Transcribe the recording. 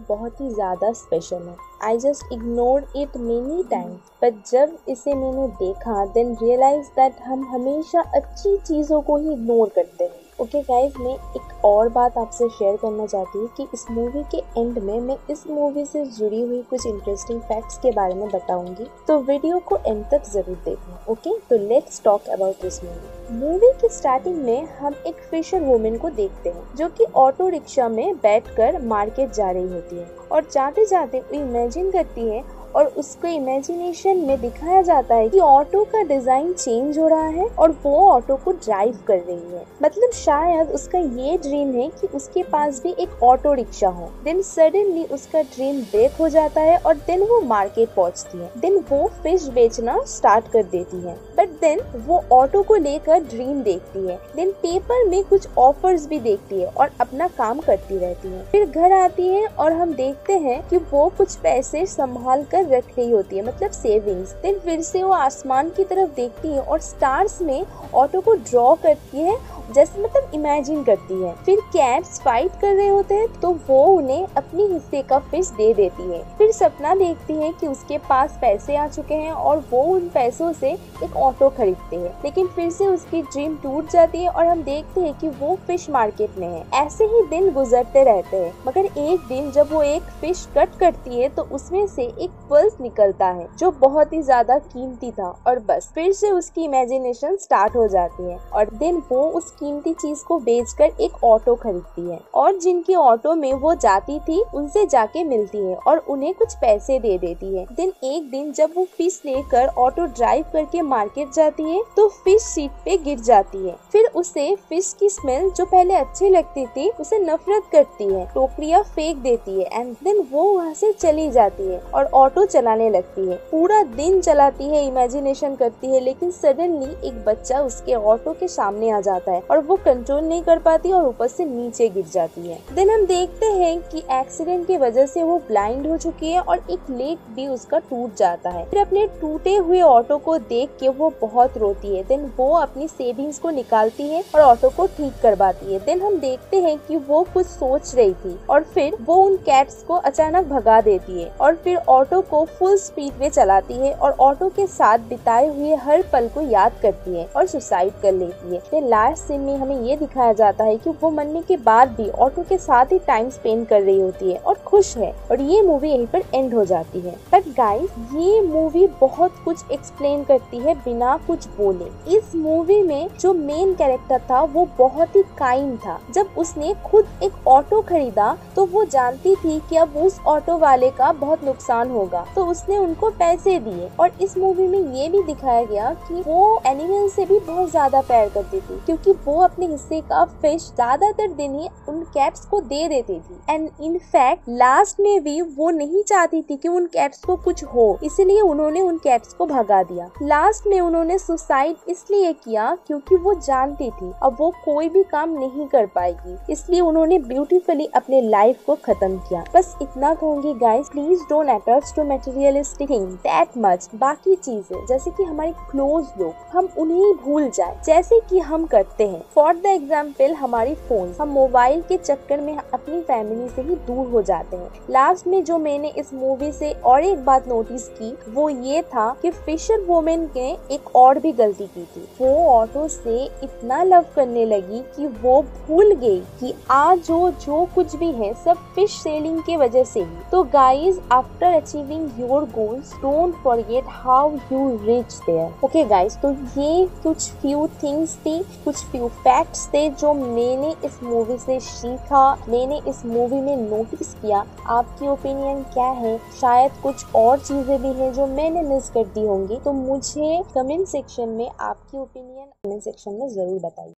बहुत ही ज़्यादा स्पेशल है। I just ignored it many times, but जब इसे मैंने देखा देन रियलाइज दैट हम हमेशा अच्छी चीज़ों को ही इग्नोर करते हैं। ओके गाइज, मैं एक और बात आपसे शेयर करना चाहती हूँ कि इस मूवी के एंड में मैं इस मूवी से जुड़ी हुई कुछ इंटरेस्टिंग फैक्ट्स के बारे में बताऊंगी, तो वीडियो को एंड तक जरूर देखना। ओके, तो let's talk about this movie. Movie की स्टार्टिंग में हम एक फिशर वुमन को देखते हैं जो कि ऑटो रिक्शा में बैठकर मार्केट जा रही होती है और जाते जाते वो इमेजिन करती है और उसको इमेजिनेशन में दिखाया जाता है कि ऑटो का डिजाइन चेंज हो रहा है और वो ऑटो को ड्राइव कर रही है। मतलब शायद उसका ये ड्रीम है कि उसके पास भी एक ऑटो रिक्शा हो। देन सडनली उसका ड्रीम ब्रेक हो जाता है और देन वो मार्केट पहुंचती है। देन वो फिश बेचना स्टार्ट कर देती है, बट देन वो ऑटो को लेकर ड्रीम देखती है। देन पेपर में कुछ ऑफर्स भी देखती है और अपना काम करती रहती है। फिर घर आती है और हम देखते हैं कि वो कुछ पैसे संभाल कर रख रही होती है, मतलब सेविंग्स। देन फिर से वो आसमान की तरफ देखती है और स्टार्स में ऑटो को ड्रॉ करती है, जैसे मतलब इमेजिन करती है। फिर कैट्स फाइट कर रहे होते हैं तो वो उन्हें अपनी हिस्से का फिश दे देती है। फिर सपना देखती है कि उसके पास पैसे आ चुके हैं और वो उन पैसों से एक ऑटो खरीदते हैं, लेकिन फिर से उसकी ड्रीम टूट जाती है और हम देखते हैं कि वो फिश मार्केट में है। ऐसे ही दिन गुजरते रहते हैं, मगर एक दिन जब वो एक फिश कट करती है तो उसमें से एक पर्ल निकलता है जो बहुत ही ज्यादा कीमती था और बस फिर से उसकी इमेजिनेशन स्टार्ट हो जाती है और देन वो उस कीमती चीज को बेचकर एक ऑटो खरीदती है और जिनकी ऑटो में वो जाती थी उनसे जाके मिलती है और उन्हें कुछ पैसे दे देती है। देन एक दिन जब वो फिश लेकर ऑटो ड्राइव करके मार्केट जाती है तो फिश सीट पे गिर जाती है। फिर उसे फिश की स्मेल जो पहले अच्छी लगती थी उसे नफरत करती है, टोकरियां फेंक देती है एंड देन वो वहाँ से चली जाती है और ऑटो चलाने लगती है। पूरा दिन चलाती है, इमेजिनेशन करती है, लेकिन सडनली एक बच्चा उसके ऑटो के सामने आ जाता है और वो कंट्रोल नहीं कर पाती और ऊपर से नीचे गिर जाती है। देन हम देखते हैं कि एक्सीडेंट की वजह से वो ब्लाइंड हो चुकी है और एक लेग भी उसका टूट जाता है। फिर अपने टूटे हुए ऑटो को देख के वो बहुत रोती है। देन वो अपनी सेविंग्स को निकालती है और ऑटो को ठीक करवाती है। देन हम देखते हैं कि वो कुछ सोच रही थी और फिर वो उन कैट्स को अचानक भगा देती है और फिर ऑटो को फुल स्पीड में चलाती है और ऑटो के साथ बिताए हुए हर पल को याद करती है और सुसाइड कर लेती है। फिर लास्ट सीन में हमें ये दिखाया जाता है कि वो मरने के बाद भी ऑटो के साथ ही टाइम स्पेंड कर रही होती है और खुश है और ये मूवी यहीं पर एंड हो जाती है। बट गाइस, ये मूवी बहुत कुछ एक्सप्लेन करती है बिना कुछ बोले। इस मूवी में जो मेन कैरेक्टर था वो बहुत ही काइंड था। जब उसने खुद एक ऑटो खरीदा तो वो जानती थी कि अब उस ऑटो वाले का बहुत नुकसान होगा, तो उसने उनको पैसे दिए। और इस मूवी में ये भी दिखाया गया कि वो एनिमल से भी बहुत ज्यादा प्यार करती थी, क्योंकि वो अपने हिस्से का फिश ज्यादातर दिन ही उन कैट्स को दे देती थी। एंड इन फैक्ट लास्ट में भी वो नहीं चाहती थी कि उन कैट्स को कुछ हो, इसलिए उन्होंने उन कैट्स को भगा दिया। लास्ट में उन्होंने सुसाइड इसलिए किया क्योंकि वो जानती थी अब वो कोई भी काम नहीं कर पाएगी, इसलिए उन्होंने ब्यूटीफुली अपने लाइफ को खत्म किया। बस इतना कहूंगी guys, please don't attach to materialistic thing that much. बाकी चीजें जैसे कि हमारे क्लोज लोग, हम उन्हें भूल जाए जैसे कि हम करते हैं। फॉर द एग्जाम्पल हमारी फोन, हम मोबाइल के चक्कर में अपनी फैमिली से ही दूर हो जाते हैं। लास्ट में जो मैंने इस मूवी से और एक बात नोटिस की वो ये था कि फिशर वुमन ने एक और भी गलती की थी। वो ऑटो से इतना लव करने लगी कि वो भूल गई कि आज जो कुछ भी है सब फिश सेलिंग की वजह से ही। तो guys, after achieving your goals don't forget how you reach there. Okay guys, तो ये कुछ फ्यू थिंग्स थी, कुछ फ्यू फैक्ट्स थे जो मैंने इस मूवी से सीखा, मैंने इस मूवी में नोटिस किया। आपकी ओपिनियन क्या है? शायद कुछ और चीजें भी हैं जो मैंने मिस कर दी होंगी, तो मुझे कमेंट सेक्शन में आपकी ओपिनियन कमेंट सेक्शन में जरूर बताइए।